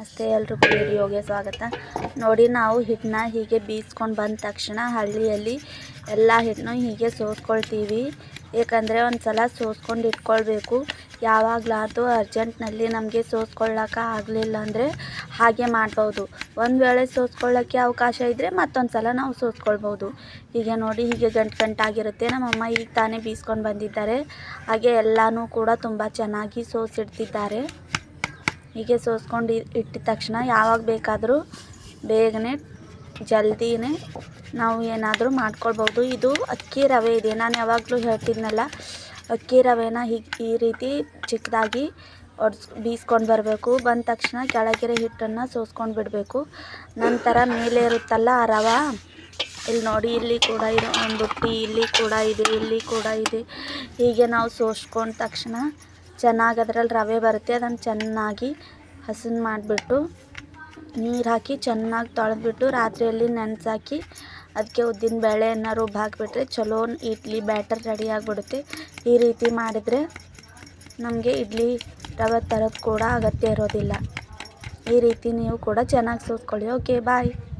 ನಮಸ್ತೆ, ಎಲ್ರಿಗೂ ವಿಡಿಯೋಗೆ ಸ್ವಾಗತ. ನೋಡಿ, ನಾವು ಹಿಟ್ಟನ್ನ ಹೀಗೆ ಬೀಸ್ಕೊಂಡು ಬಂದ ತಕ್ಷಣ ಹಳ್ಳಿಯಲ್ಲಿ ಎಲ್ಲ ಹಿಟ್ಟನ್ನು ಹೀಗೆ ಸೋಸ್ಕೊಳ್ತೀವಿ. ಏಕೆಂದರೆ ಒಂದು ಸಲ ಸೋಸ್ಕೊಂಡು ಇಟ್ಕೊಳ್ಬೇಕು. ಯಾವಾಗಲಾದರೂ ಅರ್ಜೆಂಟ್ನಲ್ಲಿ ನಮಗೆ ಸೋಸ್ಕೊಳ್ಳೋಕೆ ಆಗಲಿಲ್ಲ ಅಂದರೆ ಹಾಗೆ ಮಾಡ್ಬೋದು. ಒಂದು ವೇಳೆ ಸೋಸ್ಕೊಳ್ಳೋಕ್ಕೆ ಅವಕಾಶ ಇದ್ದರೆ ಮತ್ತೊಂದು ಸಲ ನಾವು ಸೋಸ್ಕೊಳ್ಬೋದು. ಹೀಗೆ ನೋಡಿ, ಹೀಗೆ ಗಂಟಾಗಿರುತ್ತೆ. ನಮ್ಮಮ್ಮ ಈಗ ತಾನೇ ಬೀಸ್ಕೊಂಡು ಬಂದಿದ್ದಾರೆ. ಹಾಗೆ ಎಲ್ಲನೂ ಕೂಡ ತುಂಬ ಚೆನ್ನಾಗಿ ಸೋಸಿಡ್ತಿದ್ದಾರೆ. ಹೀಗೆ ಸೋಸ್ಕೊಂಡು ಇಟ್ಟಿದ ತಕ್ಷಣ ಯಾವಾಗ ಬೇಕಾದರೂ ಬೇಗನೆ ಜಲ್ದಿನೇ ನಾವು ಏನಾದರೂ ಮಾಡ್ಕೊಳ್ಬೋದು. ಇದು ಅಕ್ಕಿ ರವೆ ಇದೆ. ನಾನು ಯಾವಾಗಲೂ ಹೇಳ್ತಿದ್ನಲ್ಲ, ಅಕ್ಕಿ ರವೆನ ಈ ರೀತಿ ಚಿಕ್ಕದಾಗಿ ಬೀಸ್ಕೊಂಡು ಬರಬೇಕು. ಬಂದ ತಕ್ಷಣ ಕೆಳಗಿರೋ ಹಿಟ್ಟನ್ನು ಸೋಸ್ಕೊಂಡು ಬಿಡಬೇಕು. ನಂತರ ಮೇಲೆ ಇರುತ್ತಲ್ಲ ಆ ರವೆ, ಇಲ್ಲಿ ನೋಡಿ, ಇಲ್ಲಿ ಕೂಡ ಇದೆ ಒಂದು ಬುಟ್ಟಿ, ಇಲ್ಲಿ ಕೂಡ ಇದೆ, ಇಲ್ಲಿ ಕೂಡ ಇದೆ. ಹೀಗೆ ನಾವು ಸೋಸ್ಕೊಂಡ ತಕ್ಷಣ ಚೆನ್ನಾಗಿ ಅದರಲ್ಲಿ ರವೆ ಬರುತ್ತೆ. ಅದನ್ನು ಚೆನ್ನಾಗಿ ಹಸನು ಮಾಡಿಬಿಟ್ಟು ನೀರು ಹಾಕಿ ಚೆನ್ನಾಗಿ ತೊಳೆದ್ಬಿಟ್ಟು ರಾತ್ರಿಯಲ್ಲಿ ನೆನೆಸಾಕಿ ಅದಕ್ಕೆ ಉದ್ದಿನ ಬೇಳೆಯನ್ನು ರುಬ್ಬಿ ಹಾಕಿಬಿಟ್ರೆ ಚಲೋ ಇಡ್ಲಿ ಬ್ಯಾಟರ್ ರೆಡಿ ಆಗಿಬಿಡುತ್ತೆ. ಈ ರೀತಿ ಮಾಡಿದರೆ ನಮಗೆ ಇಡ್ಲಿ ರವೆ ತರೋದು ಕೂಡ ಅಗತ್ಯ ಇರೋದಿಲ್ಲ. ಈ ರೀತಿ ನೀವು ಕೂಡ ಚೆನ್ನಾಗಿ ಸೋಸ್ಕೊಳ್ಳಿ. ಓಕೆ, ಬಾಯ್.